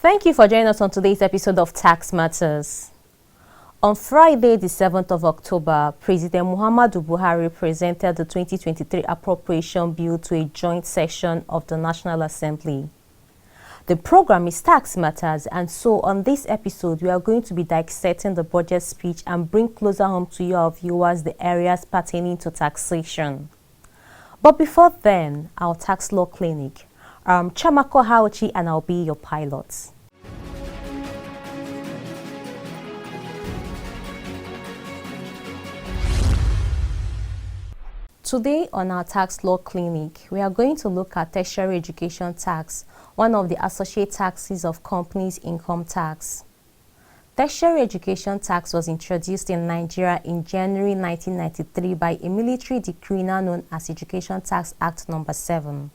Thank you for joining us on today's episode of Tax Matters. On Friday, the 7th of October, President Muhammadu Buhari presented the 2023 Appropriation Bill to a joint session of the National Assembly. The program is Tax Matters, and so on this episode, we are going to be dissecting the budget speech and bring closer home to you, our viewers, the areas pertaining to taxation. But before then, our tax law clinic. Chamako Haochi, and I'll be your pilot. Today on our tax law clinic, we are going to look at tertiary education tax, one of the associate taxes of companies' income tax. Tertiary education tax was introduced in Nigeria in January 1993 by a military decree now known as Education Tax Act No. 7.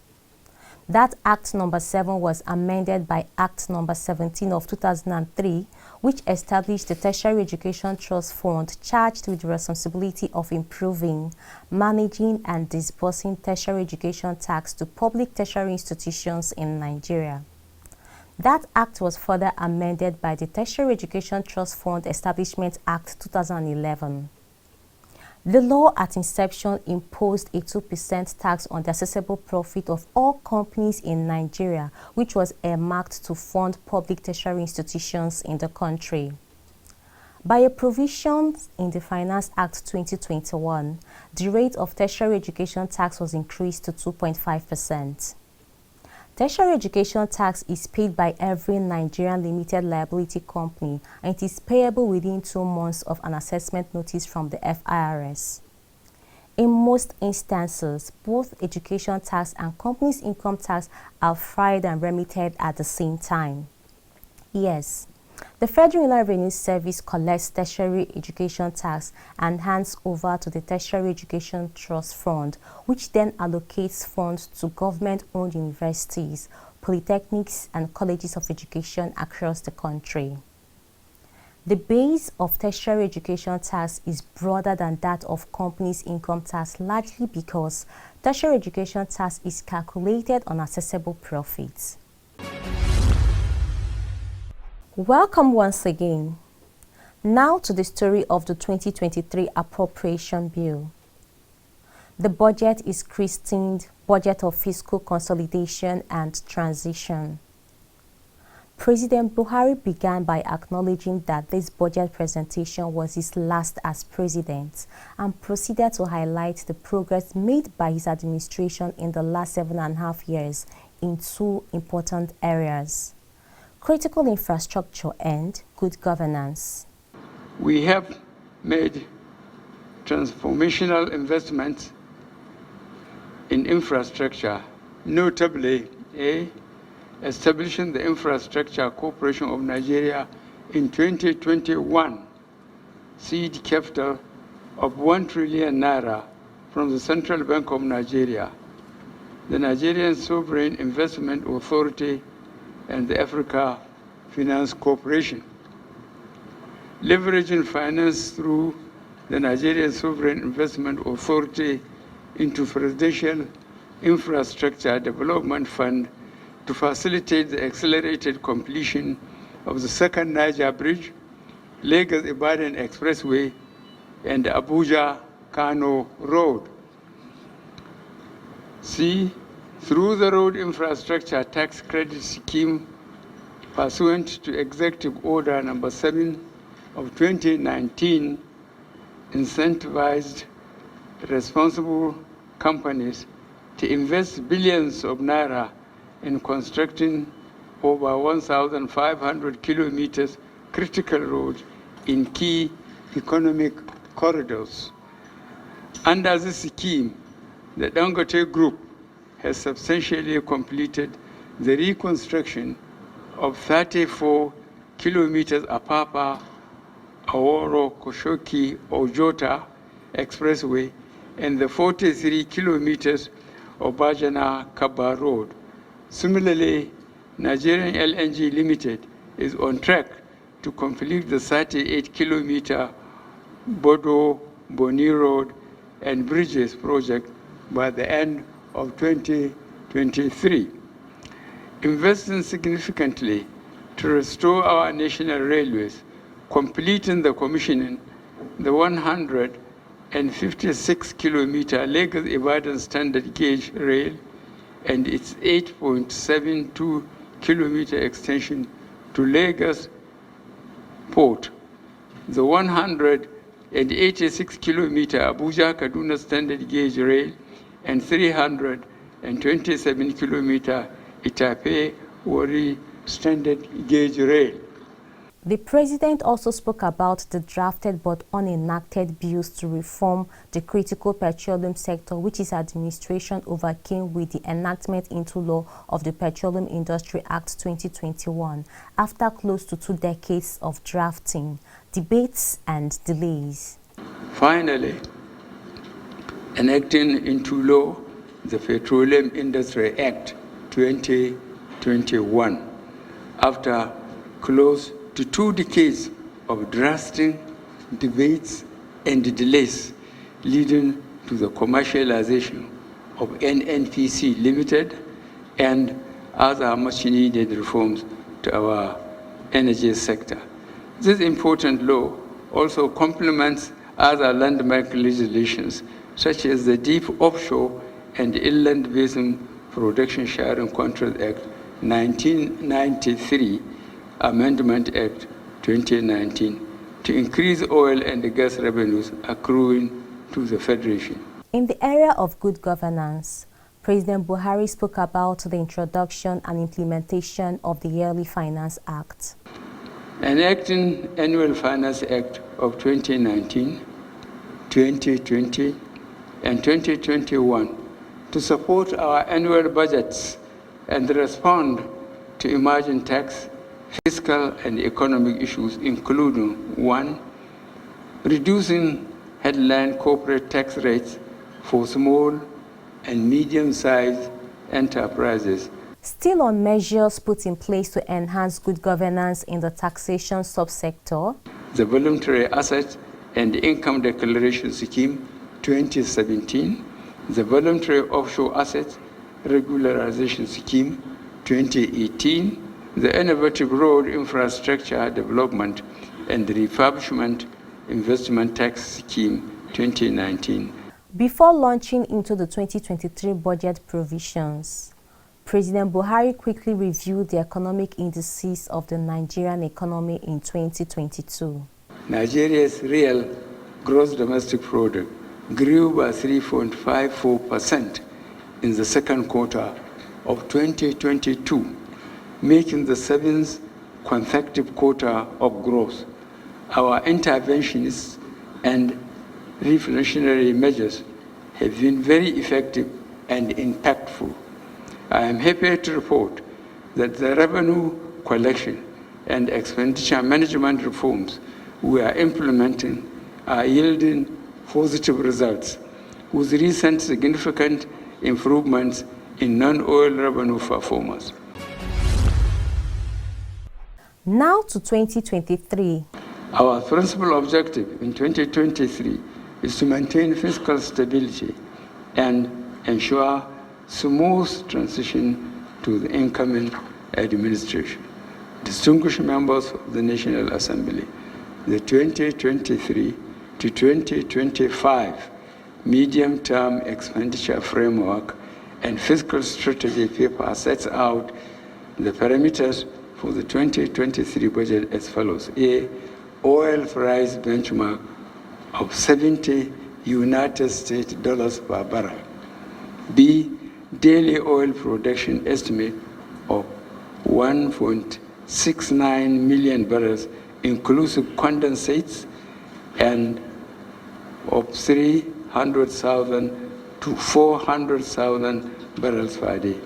That Act No. 7 was amended by Act No. 17 of 2003, which established the Tertiary Education Trust Fund charged with the responsibility of improving, managing, and disbursing tertiary education tax to public tertiary institutions in Nigeria. That act was further amended by the Tertiary Education Trust Fund Establishment Act 2011. The law at inception imposed a 2% tax on the assessable profit of all companies in Nigeria, which was earmarked to fund public tertiary institutions in the country. By a provision in the Finance Act 2021, the rate of tertiary education tax was increased to 2.5%. Tertiary education tax is paid by every Nigerian limited liability company, and it is payable within 2 months of an assessment notice from the FIRS. In most instances, both education tax and companies' income tax are filed and remitted at the same time. Yes, the Federal Inland Revenue Service collects tertiary education tax and hands over to the Tertiary Education Trust Fund, which then allocates funds to government-owned universities, polytechnics, and colleges of education across the country. The base of tertiary education tax is broader than that of companies' income tax, largely because tertiary education tax is calculated on assessable profits. Welcome once again. Now to the story of the 2023 Appropriation Bill. The budget is christened Budget of Fiscal Consolidation and Transition. President Buhari began by acknowledging that this budget presentation was his last as president and proceeded to highlight the progress made by his administration in the last 7.5 years in 2 important areas: critical infrastructure and good governance. We have made transformational investments in infrastructure, notably establishing the Infrastructure Corporation of Nigeria in 2021, seed capital of 1 trillion naira from the Central Bank of Nigeria, the Nigerian Sovereign Investment Authority, and the Africa Finance Corporation. Leveraging finance through the Nigerian Sovereign Investment Authority into Presidential Infrastructure Development Fund to facilitate the accelerated completion of the second Niger Bridge, Lagos-Ibadan Expressway, and the Abuja-Kano Road. Through the Road Infrastructure Tax Credit Scheme pursuant to Executive Order No. 7 of 2019, incentivized responsible companies to invest billions of naira in constructing over 1,500 kilometers critical roads in key economic corridors. Under this scheme, the Dangote Group has substantially completed the reconstruction of 34 kilometers Apapa, Aworo, Koshoki, Ojota Expressway and the 43 kilometers of Bajana-Kaba Road. Similarly, Nigerian LNG Limited is on track to complete the 38-kilometer Bodo-Boni Road and Bridges project by the end of 2023. Investing significantly to restore our national railways, completing the commissioning the 156-kilometer Lagos-Ibadan standard gauge rail and its 8.72-kilometer extension to Lagos Port, the 186-kilometer Abuja-Kaduna standard gauge rail, and 327-kilometer Itape-Warri standard gauge rail. The president also spoke about the drafted but unenacted bills to reform the critical petroleum sector, which his administration overcame with the enactment into law of the Petroleum Industry Act 2021 after close to 2 decades of drafting, debates and delays. Finally, enacting into law the Petroleum Industry Act 2021 after close to 2 decades of drafting, debates, and delays, leading to the commercialization of NNPC Limited and other much-needed reforms to our energy sector. This important law also complements other landmark legislations, such as the Deep Offshore and Inland Basin Production Sharing Contract Act 1993, Amendment Act 2019, to increase oil and gas revenues accruing to the Federation. In the area of good governance, President Buhari spoke about the introduction and implementation of the Yearly Finance Act. Enacting Annual Finance Act of 2019, 2020, and 2021 to support our annual budgets and respond to emerging tax, fiscal, and economic issues, including 1, reducing headline corporate tax rates for small and medium-sized enterprises. Still on measures put in place to enhance good governance in the taxation subsector, the Voluntary Asset and Income Declaration Scheme 2017, the Voluntary Offshore Asset Regularization Scheme 2018, the Innovative Road Infrastructure Development and Refurbishment Investment Tax Scheme 2019. Before launching into the 2023 budget provisions, President Buhari quickly reviewed the economic indices of the Nigerian economy in 2022. Nigeria's real gross domestic product grew by 3.54% in the second quarter of 2022, making the 7th consecutive quarter of growth. Our interventions and reflationary measures have been very effective and impactful. I am happy to report that the revenue collection and expenditure management reforms we are implementing are yielding positive results, with recent significant improvements in non-oil revenue performance. Now to 2023. Our principal objective in 2023 is to maintain fiscal stability and ensure smooth transition to the incoming administration. Distinguished members of the National Assembly, the 2023 to 2025 medium-term expenditure framework and fiscal strategy paper sets out the parameters for the 2023 budget as follows. A, oil price benchmark of 70 United States dollars per barrel. B, daily oil production estimate of 1.69 million barrels, inclusive condensates, and of 300,000 to 400,000 barrels per day.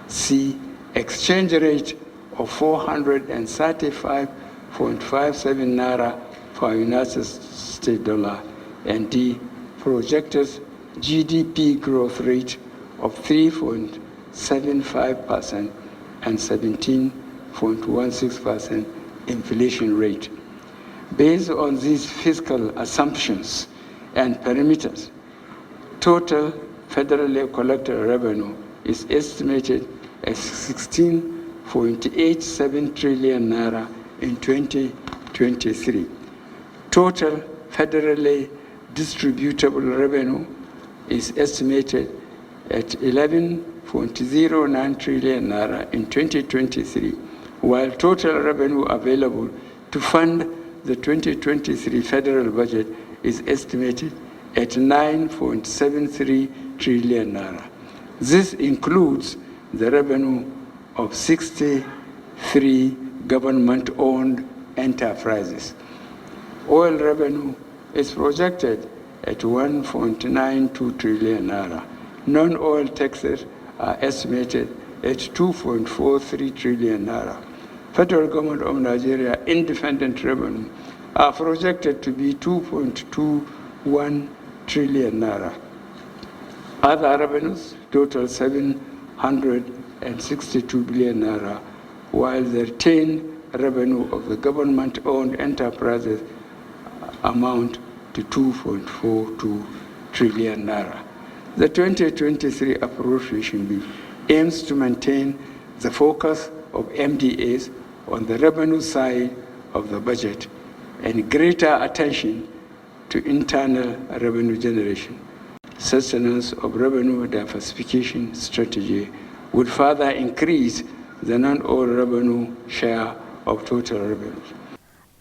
C, exchange rate of 435.57 naira per United States dollar. And D, projected GDP growth rate of 3.75% and 17.16% inflation rate. Based on these fiscal assumptions and parameters, total federally collected revenue is estimated at 16 1.87 trillion naira in 2023. Total federally distributable revenue is estimated at 11.09 trillion naira in 2023, while total revenue available to fund the 2023 federal budget is estimated at 9.73 trillion naira. This includes the revenue of 63 government-owned enterprises. Oil revenue is projected at 1.92 trillion naira. Non-oil taxes are estimated at 2.43 trillion naira. Federal Government of Nigeria independent revenue are projected to be 2.21 trillion naira. Other revenues total 762 billion naira, while the retained revenue of the government-owned enterprises amount to 2.42 trillion naira. The 2023 appropriation bill aims to maintain the focus of MDAs on the revenue side of the budget and greater attention to internal revenue generation. Sustenance of revenue diversification strategy would further increase the non-oil revenue share of total revenue.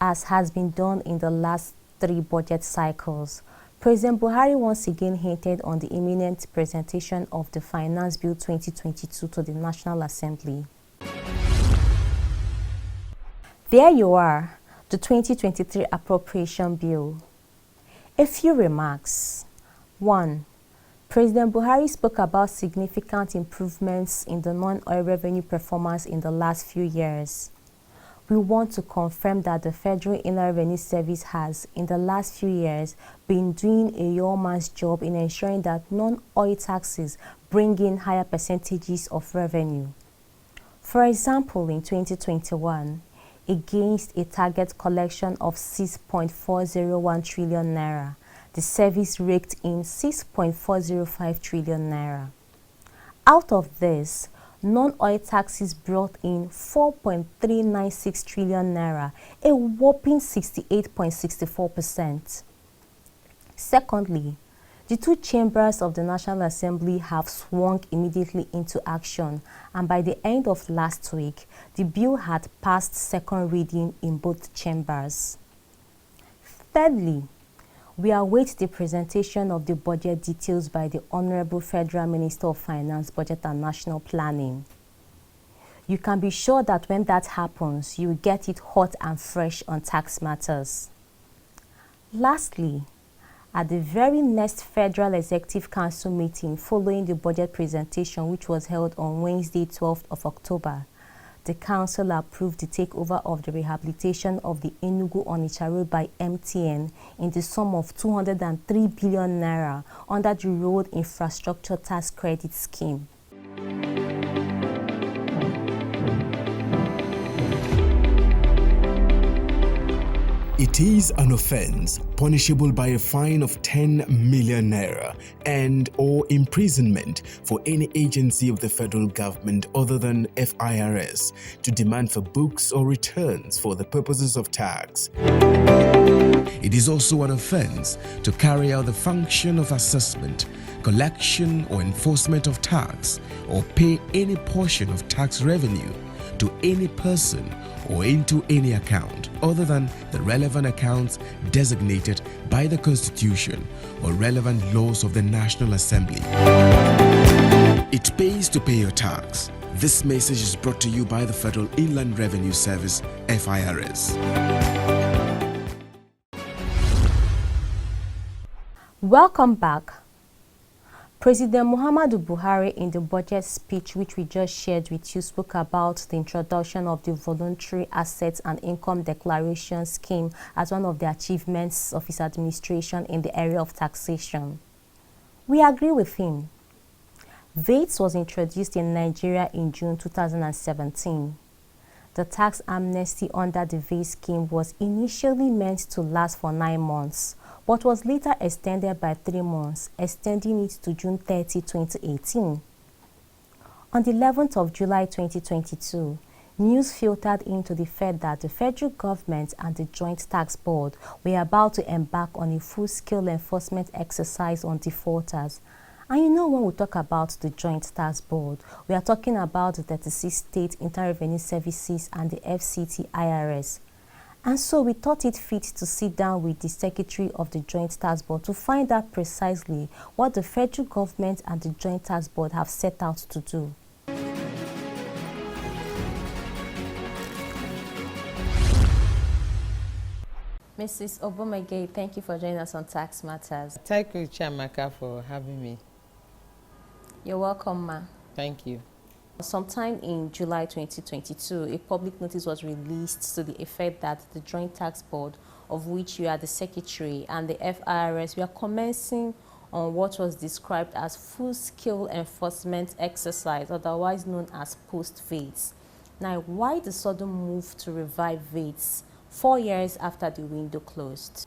As has been done in the last 3 budget cycles, President Buhari once again hinted on the imminent presentation of the Finance Bill 2022 to the National Assembly. There you are, the 2023 Appropriation Bill. A few remarks. 1. President Buhari spoke about significant improvements in the non-oil revenue performance in the last few years. We want to confirm that the Federal Inland Revenue Service has, in the last few years, been doing a yeoman's job in ensuring that non-oil taxes bring in higher percentages of revenue. For example, in 2021, against a target collection of 6.401 trillion naira, the service raked in 6.405 trillion naira. Out of this, non-oil taxes brought in 4.396 trillion naira, a whopping 68.64%. Secondly, the 2 chambers of the National Assembly have swung immediately into action, and by the end of last week, the bill had passed second reading in both chambers. Thirdly, we await the presentation of the budget details by the Honorable Federal Minister of Finance, Budget and National Planning. You can be sure that when that happens, you will get it hot and fresh on tax matters. Lastly, at the very next Federal Executive Council meeting following the budget presentation, which was held on Wednesday, 12th of October, the Council approved the takeover of the rehabilitation of the Enugu-Onitsha Road by MTN in the sum of 203 billion naira under the Road Infrastructure Tax Credit Scheme. It is an offense punishable by a fine of 10 million naira and or imprisonment for any agency of the federal government other than FIRS to demand for books or returns for the purposes of tax. It is also an offense to carry out the function of assessment, collection or enforcement of tax, or pay any portion of tax revenue to any person or into any account other than the relevant accounts designated by the Constitution or relevant laws of the National Assembly. It pays to pay your tax. This message is brought to you by the Federal Inland Revenue Service, FIRS. Welcome back. President Muhammadu Buhari, in the budget speech which we just shared with you, spoke about the introduction of the Voluntary Assets and Income Declaration Scheme as one of the achievements of his administration in the area of taxation. We agree with him. VAIDS was introduced in Nigeria in June 2017. The tax amnesty under the VAIDS scheme was initially meant to last for 9 months, but was later extended by 3 months, extending it to June 30, 2018. On the 11th of July 2022, news filtered into the fact that the federal government and the Joint Tax Board were about to embark on a full-scale enforcement exercise on defaulters. And you know, when we talk about the Joint Tax Board, we are talking about the 36 state inter-revenue services and the FCT IRS. And so we thought it fit to sit down with the Secretary of the Joint Tax Board to find out precisely what the federal government and the Joint Tax Board have set out to do. Mrs. Obumege, thank you for joining us on Tax Matters. Thank you, Chiamaka, for having me. You're welcome, ma. Thank you. Sometime in July 2022, a public notice was released to the effect that the Joint Tax Board, of which you are the Secretary, and the FIRS were commencing on what was described as full-scale enforcement exercise, otherwise known as POST-VAIDS. Now, why the sudden move to revive VAIDS 4 years after the window closed?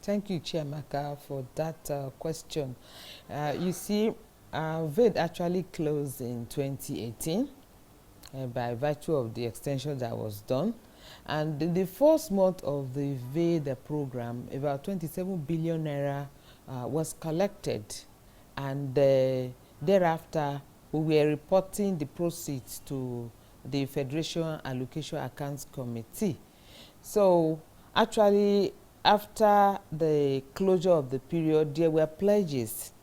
Thank you, Chiamaka, for that question. You see, VAIDS actually closed in 2018 by virtue of the extension that was done. And in the first month of the VAIDS program, about 27 billion naira was collected. And thereafter, we were reporting the proceeds to the Federation Allocation Accounts Committee. So actually, after the closure of the period, there were pledges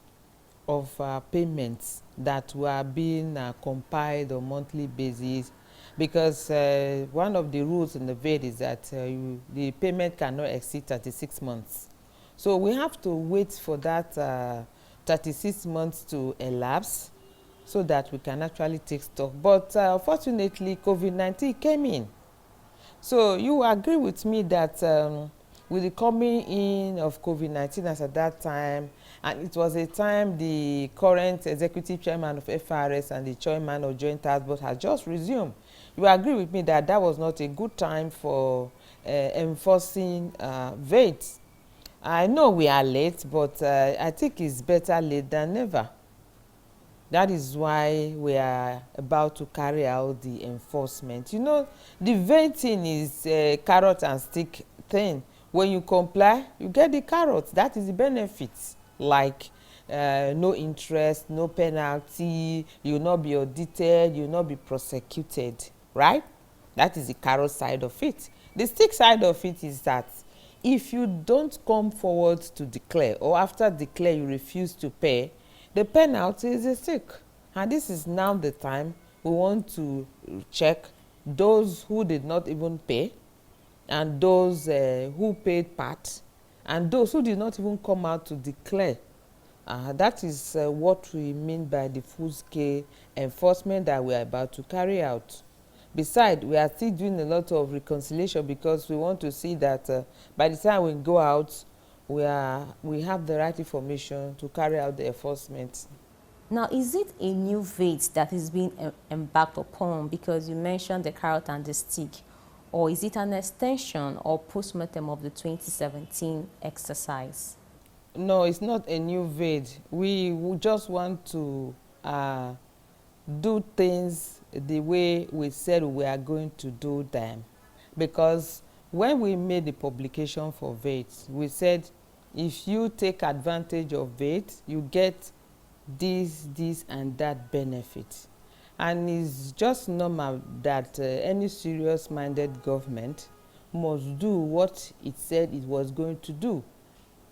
of payments that were being compiled on a monthly basis, because one of the rules in the VAIDS is that the payment cannot exceed 36 months. So we have to wait for that 36 months to elapse so that we can actually take stock. But fortunately, COVID-19 came in. So you agree with me that with the coming in of COVID-19 as at that time, and it was a time the current executive chairman of FIRS and the chairman of Joint Tax Board had just resumed. You agree with me that that was not a good time for enforcing VAIDS. I know we are late, but I think it's better late than never. That is why we are about to carry out the enforcement. You know, the VAIDS thing is a carrot and stick thing. When you comply, you get the carrot. That is the benefit. Like no interest, no penalty, you will not be audited, you will not be prosecuted, right? That is the carrot side of it. The stick side of it is that if you don't come forward to declare, or after declare you refuse to pay, the penalty is a stick. And this is now the time we want to check those who did not even pay, and those who paid part, and those who did not even come out to declare. That is what we mean by the full-scale enforcement that we are about to carry out. Besides, we are still doing a lot of reconciliation, because we want to see that by the time we go out, we have the right information to carry out the enforcement. Now, is it a new VAIDS that is being embarked upon, because you mentioned the carrot and the stick, or is it an extension or post-mortem of the 2017 exercise? No, it's not a new VAIDS. We just want to do things the way we said we are going to do them. Because when we made the publication for VAIDS, we said if you take advantage of VAIDS, you get this and that benefit. And it's just normal that any serious-minded government must do what it said it was going to do.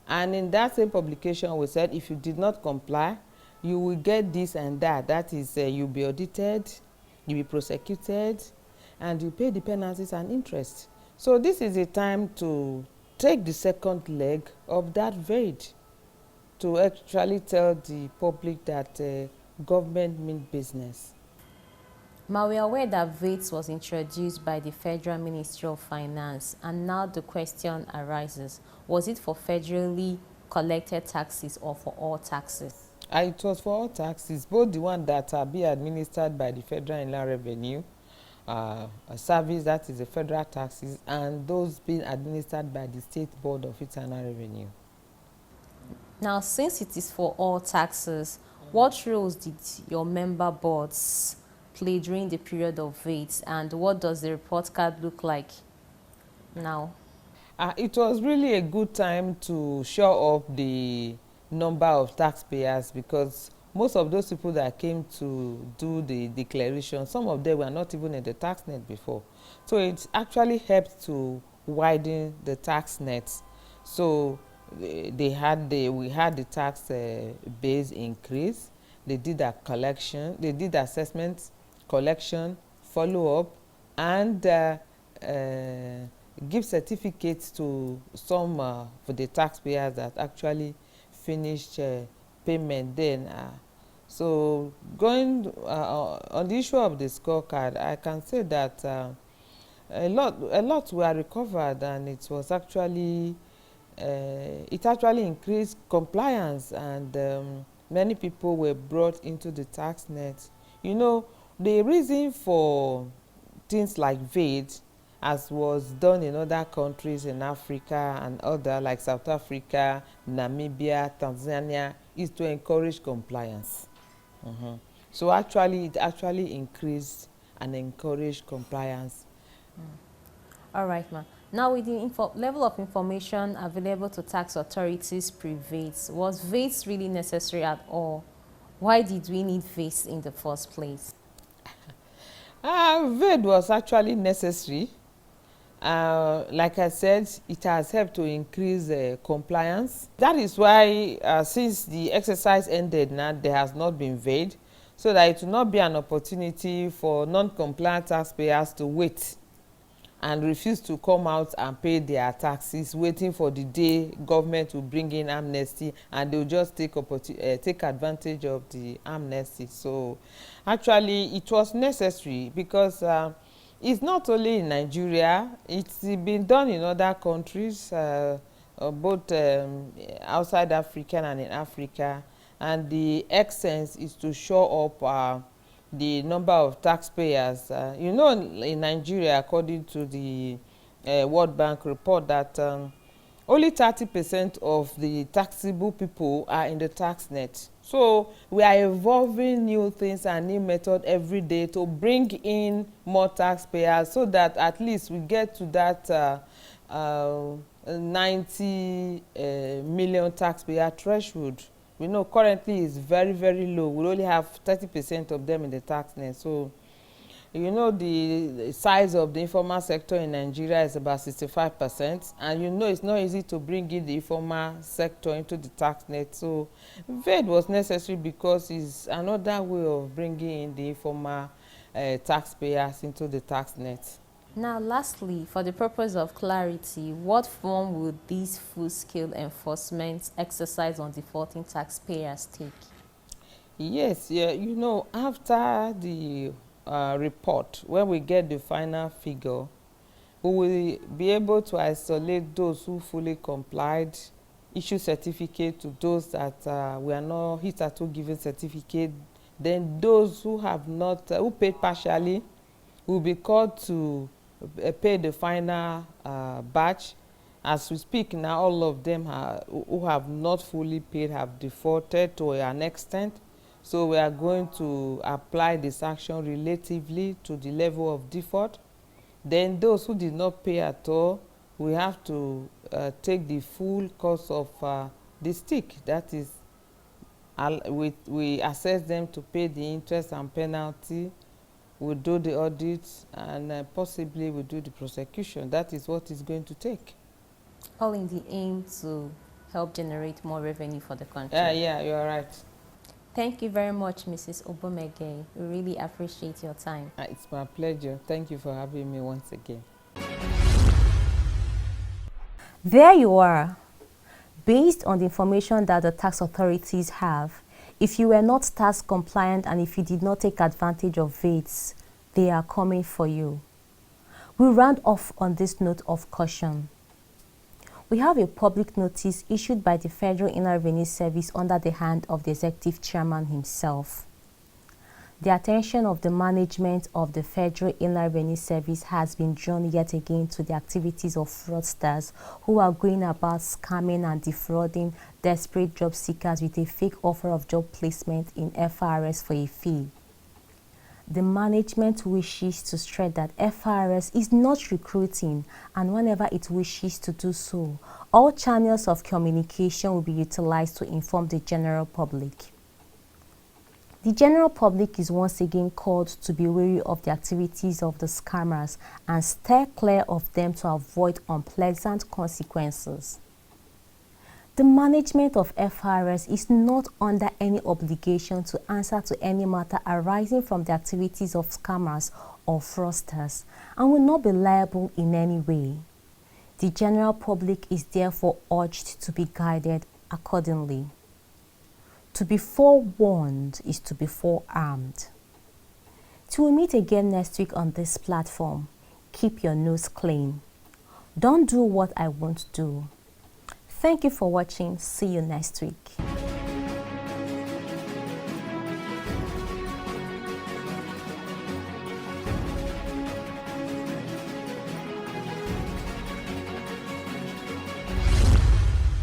And in that same publication, we said if you did not comply, you will get this and that. That is, you'll be audited, you'll be prosecuted, and you pay the penalties and interest. So this is a time to take the second leg of that VAIDS, to actually tell the public that government means business. Ma, we are aware that VAIDS was introduced by the Federal Ministry of Finance, and now the question arises, was it for federally collected taxes or for all taxes? It was for all taxes, both the ones that are being administered by the Federal Inland Revenue Service, that is the federal taxes, and those being administered by the State Board of Internal Revenue. Now, since it is for all taxes, what roles did your member boards play during the period of VAIDS, and what does the report card look like now? It was really a good time to show up the number of taxpayers, because most of those people that came to do the declaration, some of them were not even in the tax net before. So it actually helped to widen the tax nets. So we had the tax base increase. They did a collection, they did assessment, collection, follow-up, and give certificates to some for the taxpayers that actually finished payment then. So going on the issue of the scorecard, I can say that a lot were recovered, and it was actually it actually increased compliance, and many people were brought into the tax net. You know, the reason for things like VAIDS, as was done in other countries in Africa and other like South Africa, Namibia, Tanzania, is to encourage compliance. So actually, it actually increased and encouraged compliance. All right, ma'am. Now, with the level of information available to tax authorities pre-VAIDS, was VAIDS really necessary at all? Why did we need VAIDS in the first place? VAIDS was actually necessary. Like I said, it has helped to increase compliance. That is why since the exercise ended now, there has not been VAIDS, so that it will not be an opportunity for non-compliant taxpayers to wait and refuse to come out and pay their taxes, waiting for the day government will bring in amnesty, and they'll just take advantage of the amnesty. So actually it was necessary, because it's not only in Nigeria, it's been done in other countries, both outside Africa and in Africa, and the essence is to show up the number of taxpayers. You know, in Nigeria, according to the World Bank report, that only 30% of the taxable people are in the tax net. So we are evolving new things and new methods every day to bring in more taxpayers, so that at least we get to that 90 million taxpayer threshold. We know currently is very, very low. We only have 30% of them in the tax net. So, you know, the size of the informal sector in Nigeria is about 65%. And you know it's not easy to bring in the informal sector into the tax net. So VAIDS was necessary because it's another way of bringing in the informal taxpayers into the tax net. Now, lastly, for the purpose of clarity, what form would this full-scale enforcement exercise on defaulting taxpayers take? Yes, yeah, you know, after the report, when we get the final figure, we will be able to isolate those who fully complied, issue certificate to those that were not hitherto given certificate. Then those who have not, who paid partially, will be called to pay the final batch. As we speak now, all of them who have not fully paid have defaulted to an extent. So we are going to apply this action relatively to the level of default. Then those who did not pay at all, we have to take the full cost of the stick. That is, we assess them to pay the interest and penalty. We'll do the audit, and possibly we'll do the prosecution. That is what it's going to take. All in the aim to help generate more revenue for the country. Yeah, you're right. Thank you very much, Mrs. Obomege. We really appreciate your time. It's my pleasure. Thank you for having me once again. There you are. Based on the information that the tax authorities have, if you were not tax compliant and if you did not take advantage of VAIDS, they are coming for you. We round off on this note of caution. We have a public notice issued by the Federal Inland Revenue Service under the hand of the Executive Chairman himself. The attention of the management of the Federal Inland Revenue Service has been drawn yet again to the activities of fraudsters who are going about scamming and defrauding desperate job seekers with a fake offer of job placement in FRS for a fee. the management wishes to stress that FRS is not recruiting, and whenever it wishes to do so, all channels of communication will be utilized to inform the general public. The general public is once again called to be wary of the activities of the scammers and steer clear of them to avoid unpleasant consequences. The management of FRS is not under any obligation to answer to any matter arising from the activities of scammers or fraudsters and will not be liable in any way. The general public is therefore urged to be guided accordingly. To be forewarned is to be forearmed. Till we meet again next week on this platform, keep your nose clean. Don't do what I won't do. Thank you for watching. See you next week.